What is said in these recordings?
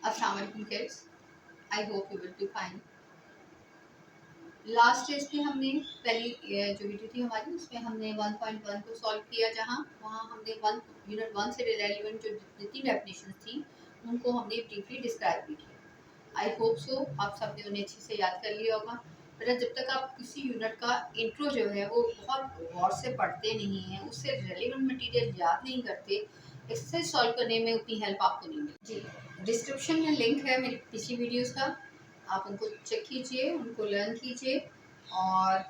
अस्सलाम वालेकुम kids, I hope you will be fine. Last test में हमने पहली जो वीडियो थी हमारी, उसमें हमने 1.1 को सॉल्व किया, जहाँ वहाँ हमने यूनिट 1 से रिलेवेंट जो जितनी डेफिनेशन थी उनको हमने ब्रीफली डिस्क्राइब भी किया। आई होप सो आप सबने उन्हें अच्छे से याद कर लिया होगा। बेटा, जब तक आप किसी यूनिट का इंट्रो जो है वो बहुत गौर से पढ़ते नहीं हैं, उससे रिलेवेंट मटीरियल याद नहीं करते, एक्सरसाइज सॉल्व करने में उतनी हेल्प आपको नहीं मिलेगी। जी, डिस्क्रिप्शन में लिंक है मेरी पिछली वीडियोस का, आप उनको चेक कीजिए, उनको लर्न कीजिए और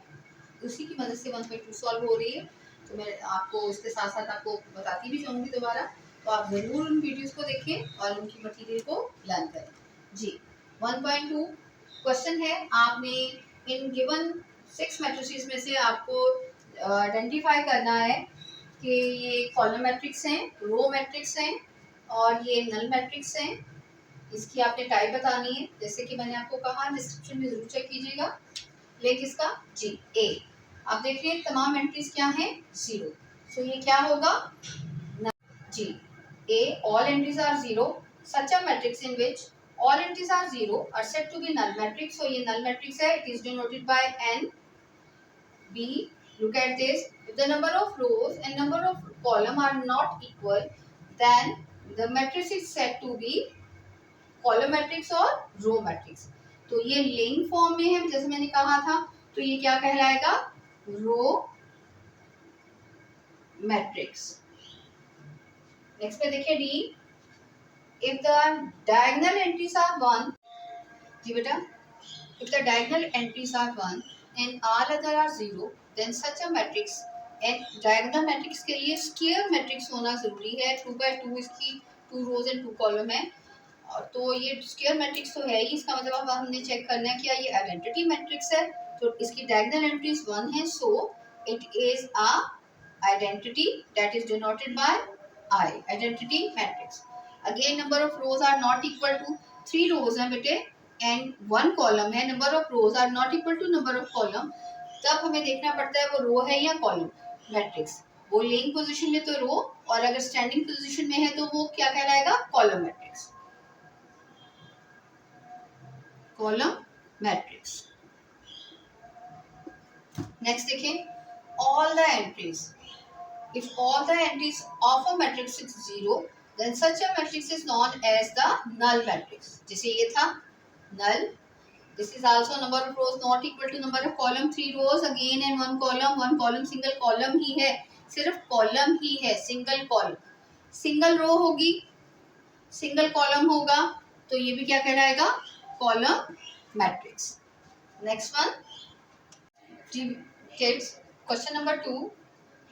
उसी की मदद से 1.2 सॉल्व हो रही है। तो मैं आपको उसके साथ साथ आपको बताती भी जाऊँगी दोबारा, तो आप ज़रूर उन वीडियोस को देखें और उनकी मटीरियल को लर्न करें। जी, 1.2 क्वेश्चन है, आपने इन गिवन 6 मैट्रिसेस में से आपको आइडेंटिफाई करना है कि ये कॉलम मैट्रिक्स हैं, रो मैट्रिक्स हैं और ये नल मैट्रिक्स हैं। इसकी आपने टाइप बतानी है, जैसे कि मैंने आपको कहा डिस्क्रिप्शन में जरूर चेक कीजिएगा। लेकिन इसका जी ए, आप देख रहे हैं तमाम एंट्रीज क्या हैं, 0। सो ये क्या होगा, जी ए, all entries are 0, such a matrix in which all entries are 0 are said to be null matrix. So ये null matrix है, it is denoted by n. B, look at this, if the number of rows and number of column are not equal, then the matrix is said to be column matrix और row matrix. तो ये link form में है, जैसे मैंने कहा था, तो ये क्या कहलाएगा, रो मैट्रिक्स। नेक्स्ट पे देखिए D, if the diagonal entries are 1, जी बेटा, if the diagonal entries are 1 and all other are 0, then such a matrix, and diagonal matrix के लिए स्क्वायर मैट्रिक्स होना जरूरी है। 2x2 इसकी 2 रोज एंड 2 कॉलम है, और तो ये स्क्वायर मैट्रिक्स तो है ही, इसका मतलब अब हमने चेक करना है क्या ये आइडेंटिटी मैट्रिक्स है। तो इसकी डायगोनल एंट्रीज 1 है, so it is a identity that is denoted by I, identity matrix. Again number of rows are not equal to, 3 rows है बेटे एंड 1 कॉलम है, number of rows are not equal to number of column, तब हमें देखना पड़ता है वो row है या कॉलम मैट्रिक्स। वो लेइंग पोजीशन में तो रो, और अगर स्टैंडिंग पोजीशन में है तो वो क्या कहलाएगा, column matrix, column matrix. Next देखें, all the entries, if all the entries of a matrix is 0, then such a matrix is known as the null matrix. जैसे ये था null, this is also number of rows not equal to number of column, 3 rows again and 1 column, 1 column single column ही है, सिर्फ column ही है, single column, single row होगी, single column होगा, तो ये भी क्या कहलाएगा, कॉलम मैट्रिक्स। नेक्स्ट वन, जी किड्स, क्वेश्चन नंबर 2,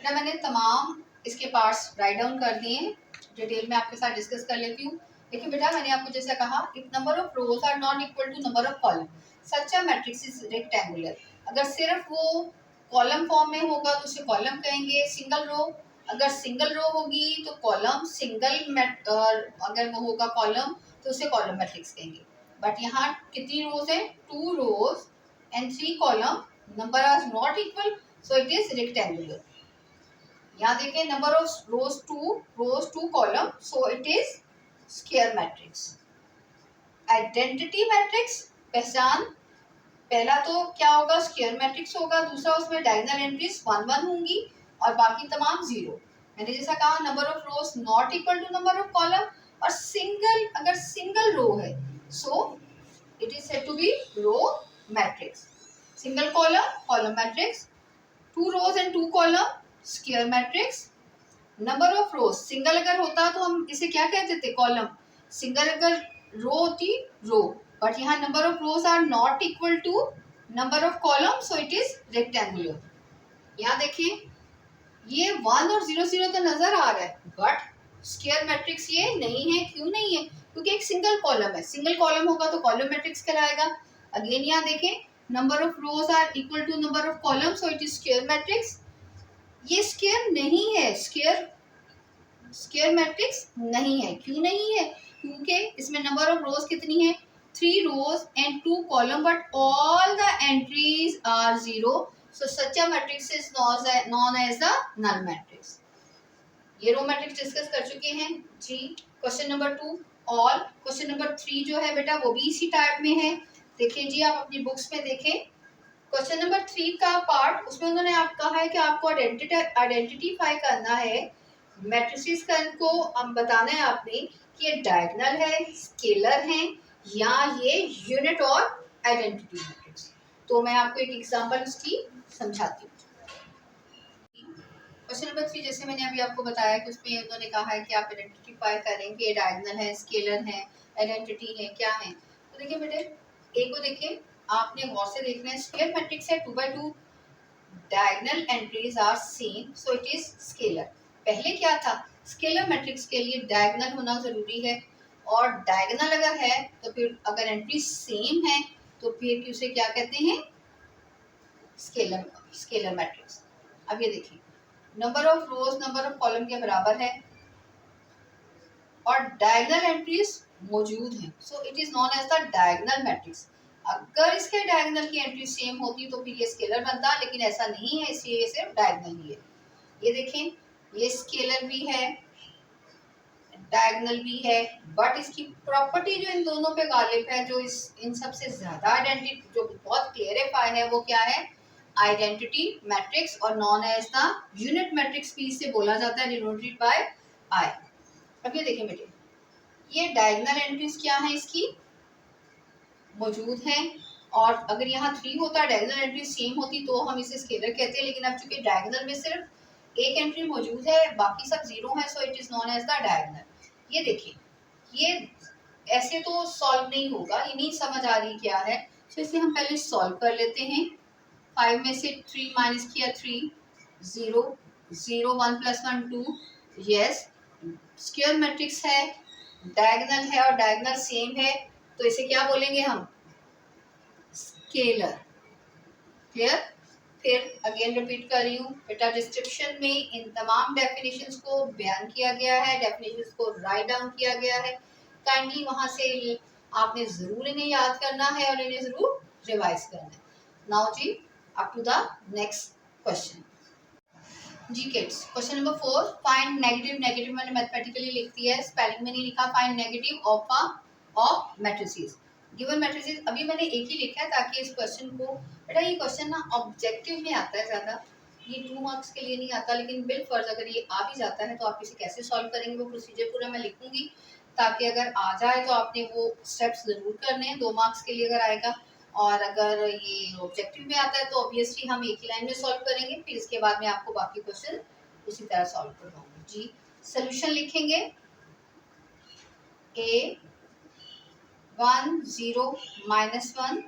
बेटा मैंने तमाम इसके पार्ट्स राइट डाउन कर दिए हैं, डिटेल में आपके साथ डिस्कस कर लेती हूँ। देखिए बेटा, मैंने आपको जैसा कहा, if number of rows are not equal to number of column, such a matrix is rectangular. अगर सिर्फ वो कॉलम फॉर्म में होगा तो उसे कॉलम कहेंगे, सिंगल रो, अगर सिंगल रो होगी तो कॉलम, सिंगल अगर वो होगा कॉलम तो उसे कॉलम मैट्रिक्स कहेंगे। बट यहाँ कितनी रोज है, 2 rows and 3 column, number are not equal, so it is rectangular. यहाँ देखें, number of rows 2 column, so it is square matrix. Identity matrix, पहचान, पहला तो क्या होगा, स्क्वायर मैट्रिक्स होगा, दूसरा उसमें डायगोनल एंट्रीज 1 1 होंगी और बाकी तमाम 0। मैंने जैसा कहा, number of rows not equal to number of column, और सिंगल, अगर सिंगल रो है so it is said to be row matrix. Single column, column matrix, 2 rows and 2 column, square matrix. Number of rows, single अगर होता तो हम इसे क्या कहते थे, कॉलम, सिंगल अगर रो होती, रो, बट यहाँ number of rows are not equal to number of column, so it is rectangular. यहाँ देखिए, ये 1 और 0 0 तो नजर आ रहा है, बट स्क्वायर मैट्रिक्स ये नहीं है। क्यों नहीं है, क्योंकि एक सिंगल कॉलम है, सिंगल कॉलम होगा तो कॉलम मैट्रिक्स कहलाएगा। अगेन यहाँ देखें, number of rows are equal to number of column, so it is square matrix. ये स्क्वायर नहीं है, स्क्वायर मैट्रिक्स नहीं है। क्यों नहीं है, क्योंकि इसमें नंबर ऑफ रोज कितनी है, 3 rows and 2 column, but all the entries are 0, so such a matrix is known as the null matrix. ये रो मैट्रिक्स डिस्कस कर चुके हैं जी। Question number 2, all. Question number 3 जो है बेटा वो भी इसी टाइप में है। देखिए जी, आप अपनी बुक्स में देखें क्वेश्चन नंबर 3 का पार्ट, उसमें उन्होंने आप कहा है कि आपको आइडेंटिफाई करना है मैट्रिसेस का, इनको हम बताना है आपने कि ये डायगोनल है, स्केलर है या ये यूनिट और आइडेंटिटी मैट्रिक्स। तो मैं आपको एक एग्जांपल उसकी समझाती हूँ। क्वेश्चन नंबर 3 जैसे मैंने अभी आपको बताया कि उसमें उन्होंने कहा है कि आप आइडेंटिफाई करें कि ये डायगोनल है, स्केलर है, आइडेंटिटी है, क्या है। तो देखिए बेटे, ए को देखिए, आपने गौर से देखना है, स्क्वायर मैट्रिक्स है 2x2, diagonal entries are same so it is scalar. पहले क्या था, स्केलर मैट्रिक्स के लिए डायगोनल होना जरूरी है, और डायगोनल अगर है तो फिर अगर एंट्री सेम है तो फिर उसे क्या कहते हैं, स्केलर मैट्रिक्स। अब ये देखिए, number of rows number of column के बराबर है और डायगोनल एंट्रीज मौजूद हैं, so it is known as the diagonal matrix. अगर इसके डायगोनल की एंट्री सेम होती तो फिर ये स्केलर बनता, लेकिन ऐसा नहीं है, इसलिए ये सिर्फ डायगोनल ही है। ये देखें, ये स्केलर भी है, डायगोनल भी है, बट इसकी प्रॉपर्टी जो इन दोनों पे गालिब है, जो इन सबसे ज्यादा आइडेंटिटी जो बहुत क्लियरिफाई है, वो क्या है, आइडेंटिटी मैट्रिक्स, और known as the unit matrix भी इसे बोला जाता है, डिनोटेड बाय आई। अब ये देखें बेटे, ये डायगोनल एंट्रीज क्या है इसकी, मौजूद हैं, और अगर यहाँ 3 होता, डायगोनल एंट्री सेम होती तो हम इसे स्केलर कहते हैं, लेकिन अब चूंकि डायगोनल में सिर्फ एक एंट्री मौजूद है, बाकी सब 0 है, so it is known as the diagonal. ये देखिए, ये ऐसे तो सॉल्व नहीं होगा, ये नहीं समझ आ रही क्या है, तो इसे हम पहले सॉल्व कर लेते हैं। 5 में से 3 माइनस किया 3, 0 0 1 + 1 2, यस स्क्वायर मैट्रिक्स है, डायगोनल है और डायगोनल सेम है, तो इसे क्या बोलेंगे हम, स्केलर। क्लियर। फिर अगेन रिपीट कर रही हूँ बेटा, डिस्क्रिप्शन में इन तमाम डेफिनेशंस को बयान किया गया है, डेफिनेशंस को राइट डाउन किया गया है, काइंडली वहां से आपने जरूर इन्हें याद करना है और इन्हें जरूर रिवाइज करना है। नाउ जी, up to the next question. जी kids, question number 4, find negative. Negative मैंने मैथमेटिकली लिख दिया है, स्पेलिंग में नहीं लिखा। Find negative of matrices. Given matrices अभी मैंने एक ही लिखा है ताकि इस क्वेश्चन को, बेटा ये क्वेश्चन ना ऑब्जेक्टिव में आता है ज़्यादा, ये 2 मार्क्स के लिए नहीं आता, लेकिन बिल फर्ज अगर ये आ भी जाता है तो आप इसे कैसे सॉल्व करेंगे वो प्रोसीजर पूरा मैं लिखूंगी, ताकि अगर आ जाए तो आपने वो स्टेप्स ज़रूर करने हैं, 2 मार्क्स के लिए अगर आएगा। और अगर ये ऑब्जेक्टिव में आता है तो ऑब्वियसली हम एक ही लाइन में सॉल्व करेंगे, फिर इसके बाद में आपको बाकी क्वेश्चन उसी तरह सॉल्व करवाऊंगी। जी, सोल्यूशन लिखेंगे, a 1 0 -1,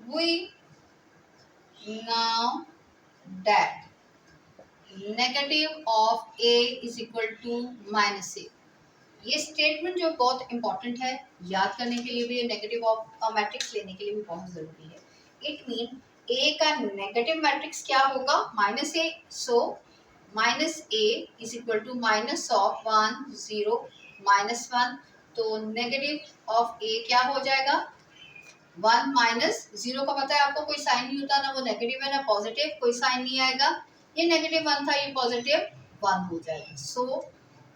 we now that negative of a is equal to -a। ये स्टेटमेंट जो बहुत इंपॉर्टेंट है, याद करने के लिए भी, नेगेटिव ऑफ मैट्रिक्स लेने के लिए भी बहुत जरूरी है। इट मीन ए का नेगेटिव मैट्रिक्स क्या होगा, -a, so -a is equal to minus of 1 0 -1, तो नेगेटिव ऑफ ए क्या हो जाएगा, 1 -0 का पता है आपको, कोई साइन नहीं होता, ना वो नेगेटिव है ना पॉजिटिव, कोई साइन नहीं आएगा, ये नेगेटिव 1 था, ये पॉजिटिव 1 हो जाएगा। सो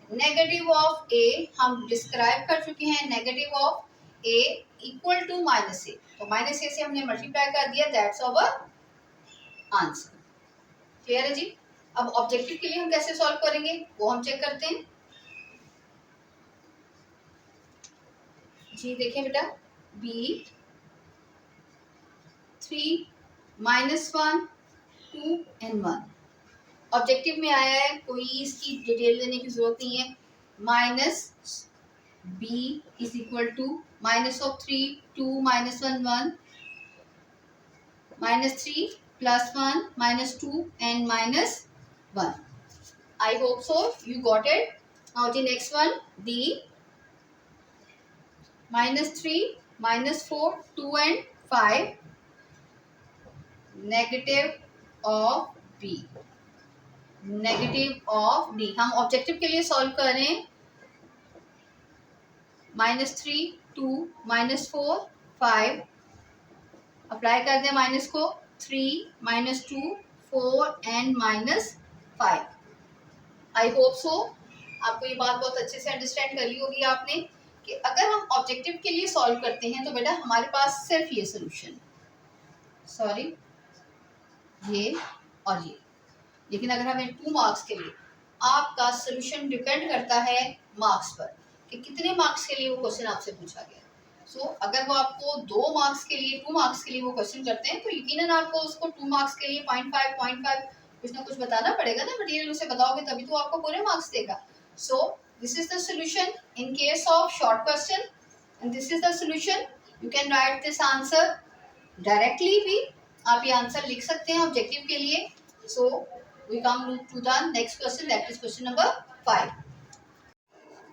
नेगेटिव ऑफ ए हम डिस्क्राइब कर चुके हैं, negative of A equal to -a, तो -a से हमने मल्टीप्लाई कर दिया, दैट्स आवर आंसर। क्लियर है जी। अब ऑब्जेक्टिव के लिए हम कैसे सॉल्व करेंगे वो हम चेक करते हैं। जी देखिए बेटा, b 3 -1 2 and 1 ऑब्जेक्टिव में आया है, कोई इसकी डिटेल देने की जरूरत नहीं है। Minus b is equal to -3 2 -1 1 -3 +1 -2 and -1। I hope so you got it. Now the next one, d -3 -4 2 and 5 negative of b, negative of D. हम ऑब्जेक्टिव के लिए सॉल्व कर रहे हैं, -3 2 -4 5, अप्लाई कर दें माइनस को, 3 -2 4 and -5। आई होप सो आपको ये बात बहुत अच्छे से अंडरस्टैंड कर ली होगी आपने कि अगर हम ऑब्जेक्टिव के लिए सॉल्व करते हैं तो बेटा हमारे पास सिर्फ ये सोल्यूशन, सॉरी ये और ये। लेकिन अगर हमें 2 मार्क्स के लिए, आपका सोल्यूशन डिपेंड करता है मार्क्स पर कि कितने मार्क्स के लिए वो क्वेश्चन आपसे पूछा गया। सो अगर वो आपको 2 मार्क्स के लिए, 2 मार्क्स के लिए वो क्वेश्चन करते हैं तो यकीनन आपको उसको 2 मार्क्स के लिए 0.5 कुछ ना कुछ बताना पड़ेगा ना, मटेरियल उसे बताओगे तभी तो आपको पूरे मार्क्स देगा। So this is the solution in case of short question and this is the solution. You can write this answer directly भी, आप ये आंसर लिख सकते हैं ऑब्जेक्टिव के लिए। So we come to the next question, that is question number 5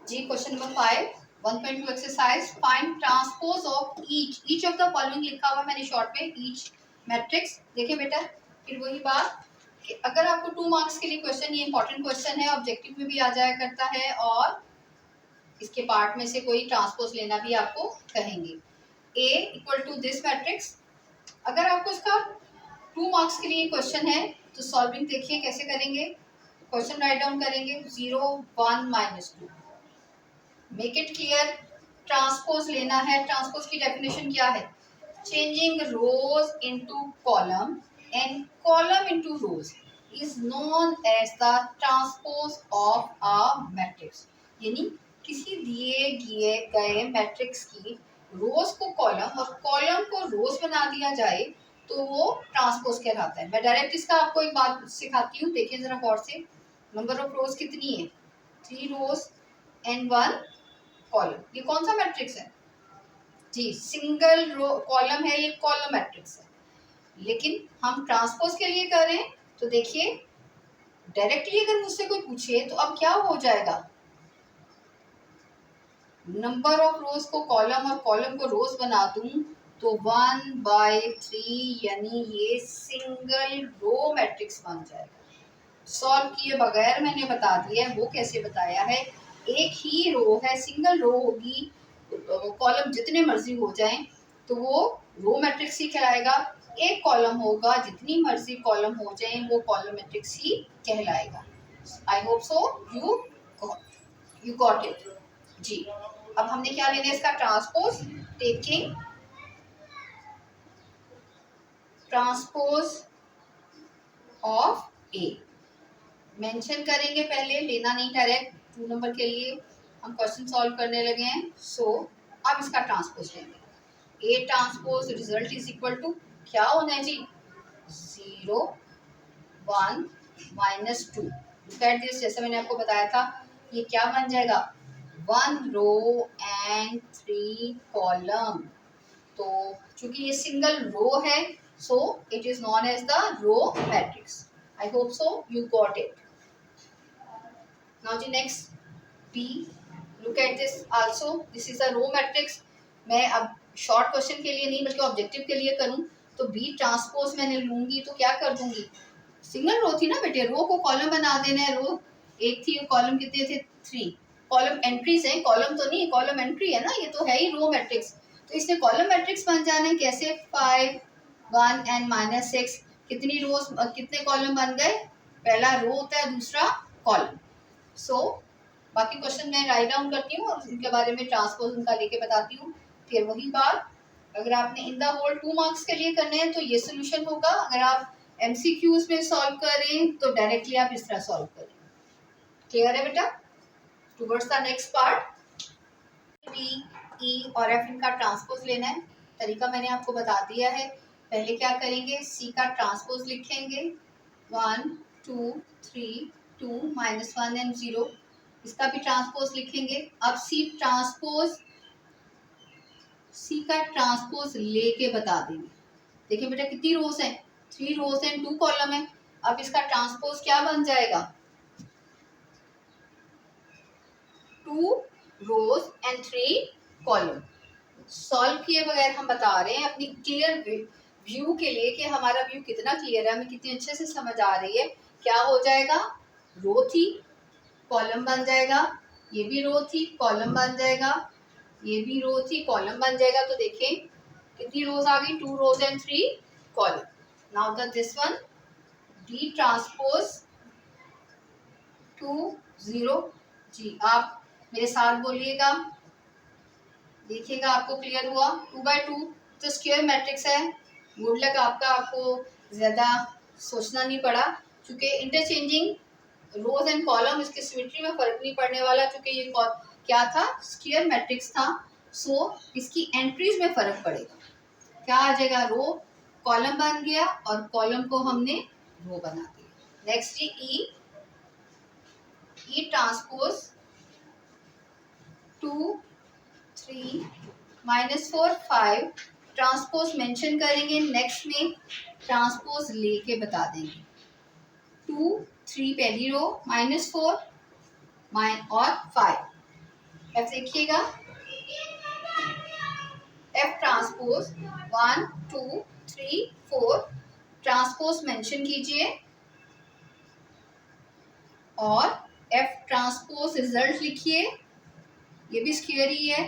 जी। Question number 5 1.2 exercise, find transpose of each of the following लिखा हुआ मैंने शॉर्ट में, ईच मैट्रिक्स। देखिए बेटा फिर वही बात कि अगर आपको 2 मार्क्स के लिए क्वेश्चन, ये इंपॉर्टेंट क्वेश्चन है, ऑब्जेक्टिव में भी आ जाया करता है और इसके पार्ट में से कोई ट्रांसपोज लेना भी आपको कहेंगे। A equal to this matrix, अगर आपको इसका 2 मार्क्स के लिए क्वेश्चन है तो सॉल्विंग देखिए कैसे करेंगे। क्वेश्चन राइट डाउन करेंगे 0 1 -2, मेक इट क्लियर। ट्रांसपोज लेना है, ट्रांसपोज की डेफिनेशन क्या है, changing rows into column and column into rows is known as the transpose of a matrix. यानी किसी दिए गए मैट्रिक्स की रोज को कॉलम और कॉलम को रोज बना दिया जाए तो वो ट्रांसपोज कहलाता है। मैं डायरेक्ट इसका आपको एक बात सिखाती हूँ, देखिए जरा गौर से। नंबर ऑफ रोज कितनी है, 3 रोज एंड 1 कॉलम। ये कौन सा मैट्रिक्स है जी, सिंगल रो कॉलम है, ये कॉलम मैट्रिक्स है। लेकिन हम ट्रांसपोज के लिए कर रहे हैं तो देखिए डायरेक्टली अगर मुझसे कोई पूछे तो अब क्या हो जाएगा, नंबर ऑफ रोज को कॉलम और कॉलम को रोज बना दूं तो 1/3 यानी ये सिंगल रो मैट्रिक्स बन जाएगा। सॉल्व किए बगैर मैंने बता दिया है, वो कैसे बताया है, एक ही रो है, सिंगल रो होगी, कॉलम जितने मर्जी हो जाएं तो वो रो मैट्रिक्स ही कहलाएगा। एक कॉलम होगा, जितनी मर्जी कॉलम हो जाएं वो कॉलम मैट्रिक्स ही कहलाएगा। I hope so you got it जी। अब हमने क्या लेना है इसका transpose, taking transpose of A, mention करेंगे पहले, लेना नहीं डायरेक्ट। 2 नंबर के लिए हम क्वेश्चन सॉल्व करने लगे हैं। सो अब इसका ट्रांसपोज लेंगे, A transpose result is equal to क्या होना है जी, 0 1 -2। लुक एट दिस, जैसे मैंने आपको बताया था ये क्या बन जाएगा, 1 रो एंड 3 कॉलम। तो चूंकि ये सिंगल रो है so it is known as the row matrix. I hope so you got it. Now the next B, look at this also, this is a row matrix। मैं अब शॉर्ट क्वेश्चन के लिए नहीं बल्कि ऑब्जेक्टिव के लिए करूं तो B ट्रांसपोज मैंने लूंगी तो क्या कर दूंगी, सिंगल रो थी ना बेटे, रो को कॉलम बना देना है, रो एक थी, कॉलम कितने थे 3, कॉलम एंट्रीज हैं, कॉलम तो नहीं, कॉलम एंट्री है ना, ये तो है ही रो मैट्रिक्स। तो इसने कॉलम मैट्रिक्स बन जाना है कैसे, 5 1 एंड -6, कितनी रोज कितने कॉलम बन गए, पहला रो होता है दूसरा कॉलम। सो बाकी क्वेश्चन मैं राइट डाउन करती हूँ और उनके बारे में ट्रांसपोज उनका लेके बताती हूँ। फिर वही बात, अगर आपने इन द होल 2 मार्क्स के लिए करने हैं तो ये सोल्यूशन होगा, अगर आप एमसीक्यूज में सॉल्व करें तो डायरेक्टली आप इस तरह सॉल्व करें। क्लियर है बेटा। Towards the next part, P E और एफ इनका ट्रांसपोज लेना है, तरीका मैंने आपको बता दिया है। पहले क्या करेंगे, सी का ट्रांसपोज लिखेंगे 1 2 3 2 -1 एंड 0, इसका भी ट्रांसपोज लिखेंगे। अब सी का ट्रांसपोज लेके बता देंगे। देखिए बेटा कितनी रोज है, 3 रोज एंड 2 कॉलम है। अब इसका ट्रांसपोज क्या बन जाएगा, 2 रोज एंड 3 कॉलम। सॉल्व किए बगैर हम बता रहे हैं अपनी क्लियर व्यू के लिए कि हमारा व्यू कितना क्लियर है, हमें कितनी अच्छे से समझ आ रही है। क्या हो जाएगा, रो थी कॉलम बन जाएगा, ये भी रो थी कॉलम बन जाएगा, ये भी रो थी कॉलम बन जाएगा। तो देखें कितनी रोज आ गई, 2 rows and 3 column. Now the this one D transpose 2 0 जी, आप मेरे साथ बोलिएगा, देखिएगा आपको क्लियर हुआ। 2 by 2 तो स्क्वायर मैट्रिक्स है। गुड लक आपका, आपको ज़्यादा सोचना नहीं पड़ा, क्योंकि इंटरचेंजिंग रोज एंड कॉलम इसके सिमेट्री में फर्क नहीं पड़ने वाला, क्योंकि ये क्या था, स्क्वायर मैट्रिक्स था। सो इसकी एंट्रीज में फर्क पड़ेगा। क्या आ जाएगा, रो कॉलम बन गया और कॉलम को हमने रो बना दिया। नेक्स्ट ई ट्रांसपोज 2 3 -4 5 ट्रांसपोज मेंशन करेंगे, नेक्स्ट में ट्रांसपोज लेके बता देंगे। 2 3 पहली रो, -4 और 5। एफ देखिएगा, एफ ट्रांसपोज 1 2 3 4 ट्रांसपोज मेंशन कीजिए और एफ ट्रांसपोज रिजल्ट लिखिए। ये भी स्क्वायर ही है,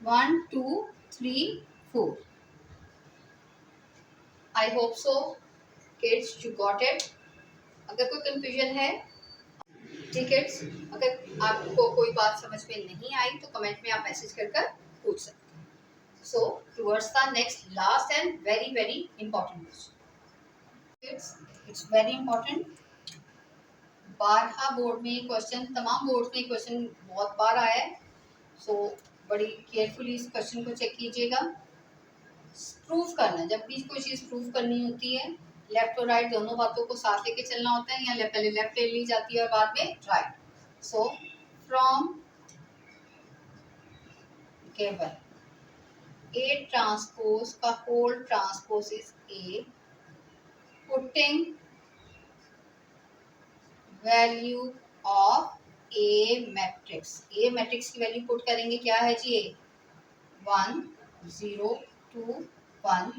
1 2 3 4। आई hope so kids you got it. अगर कोई कंफ्यूजन है, ठीक किड्स, अगर आपको कोई बात समझ में नहीं आई तो कमेंट में आप मैसेज कर कर पूछ सकते हैं। So towards the next last and very very important question, it's very important. 12 board में क्वेश्चन, तमाम बोर्ड में क्वेश्चन बहुत बार आया है। सो बड़ी केयरफुली इस क्वेश्चन को चेक कीजिएगा। प्रूफ करना, जब भी कोई चीज़ प्रूफ करनी होती है, लेफ्ट और राइट दोनों बातों को साथ लेके चलना होता है, या पहले लेफ्ट ले ली जाती है और बाद में right. So from given A transpose का whole transpose is A, putting value of A matrix, A matrix की वैल्यू पुट करेंगे, क्या है जी, 1 0 2 1।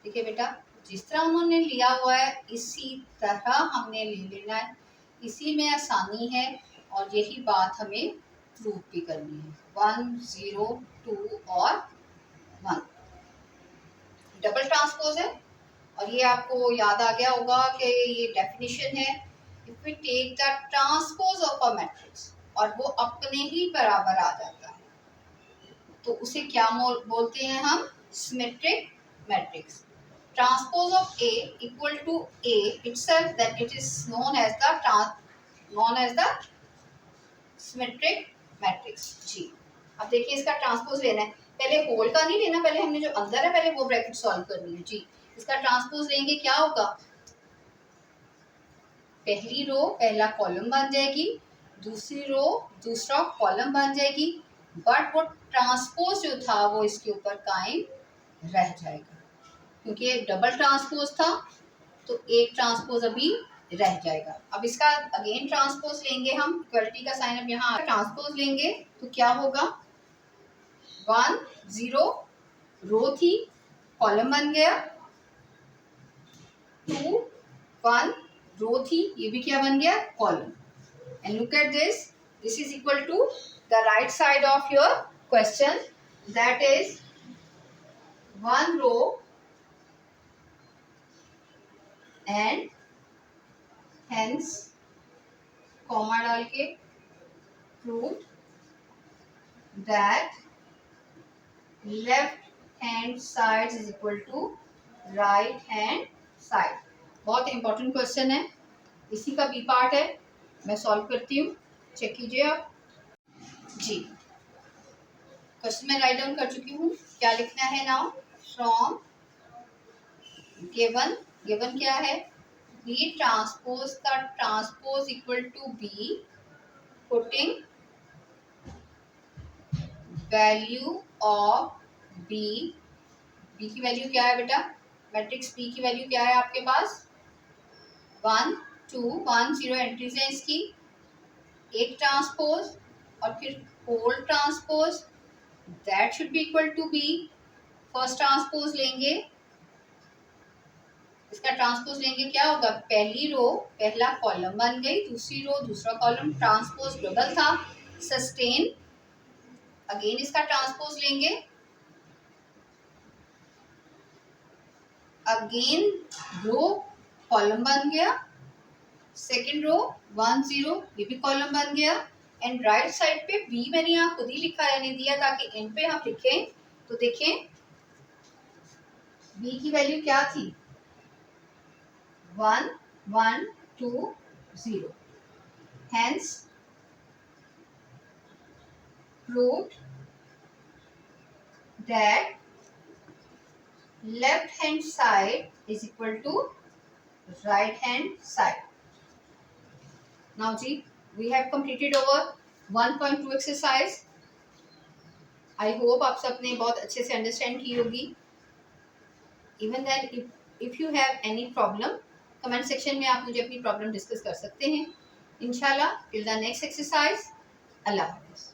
ठीक है बेटा, जिस तरह उन्होंने लिया हुआ है इसी तरह हमने ले लेना है, इसी में आसानी है और यही बात हमें प्रूव भी करनी है। 1 0 2 और 1 डबल ट्रांसपोज है, और ये आपको याद आ गया होगा कि ये डेफिनेशन है, if we take the transpose of a matrix और वो अपने ही बराबर आ जाता है तो उसे क्या बोलते हैं हम, symmetric matrix. Transpose of A equal to A itself, then it is known as the symmetric matrix। जी, अब देखिए इसका ट्रांसपोज लेना है, पहले होल का नहीं लेना, पहले हमने जो अंदर है पहले वो ब्रैकेट सॉल्व करनी है। जी, इसका ट्रांसपोज लेंगे, क्या होगा, पहली रो पहला कॉलम बन जाएगी, दूसरी रो दूसरा कॉलम बन जाएगी, बट वो ट्रांसपोज जो था वो इसके ऊपर कायम रह जाएगा, क्योंकि ये डबल ट्रांसपोज था तो एक ट्रांसपोज अभी रह जाएगा। अब इसका अगेन ट्रांसपोज लेंगे हम, इक्वलिटी का साइन अब यहाँ ट्रांसपोज लेंगे तो क्या होगा, 1 0 रो थी कॉलम बन गया, 2 1 रो थी ये भी क्या बन गया, column. And look at this, this is equal to the right side of your question, that is 1 row and hence comma डाल के prove that left hand side is equal to right hand side. बहुत important question है, इसी का B part है, मैं solve करती हूँ, चेक कीजिए आप। जी, क्वेश्चन में राइट डाउन कर चुकी हूँ, क्या लिखना है नाउ, फ्रॉम गिवन, गिवन क्या है, B ट्रांसपोज का transpose equal to B, putting value of B, B की वैल्यू क्या है बेटा, मैट्रिक्स B की वैल्यू क्या है आपके पास, 1 2 1 0 एंट्रीज है इसकी, एक ट्रांसपोज और फिर whole transpose, that should be equal to B। First transpose लेंगे, इसका ट्रांसपोज लेंगे, क्या होगा, पहली रो पहला कॉलम बन गई, दूसरी रो दूसरा कॉलम, ट्रांसपोज डबल था, सस्टेन। अगेन इसका ट्रांसपोज लेंगे, अगेन रो कॉलम बन गया, सेकंड रो 1 0 ये भी कॉलम बन गया, एंड राइट साइड पे b मैंने यहाँ खुद ही लिखा रहने दिया ताकि एंड पे हम लिखें तो देखें b की वैल्यू क्या थी 1 1 2 0 hence proved that left hand side is equal to right hand side. Now ji, we have completed our 1.2 exercise. I hope आप सबने बहुत अच्छे से अंडरस्टैंड की होगी. Even then, if you have any problem, comment section में आप मुझे अपनी प्रॉब्लम डिस्कस कर सकते हैं. इंशाल्लाह till the next exercise. अल्लाह हाफ़िज़.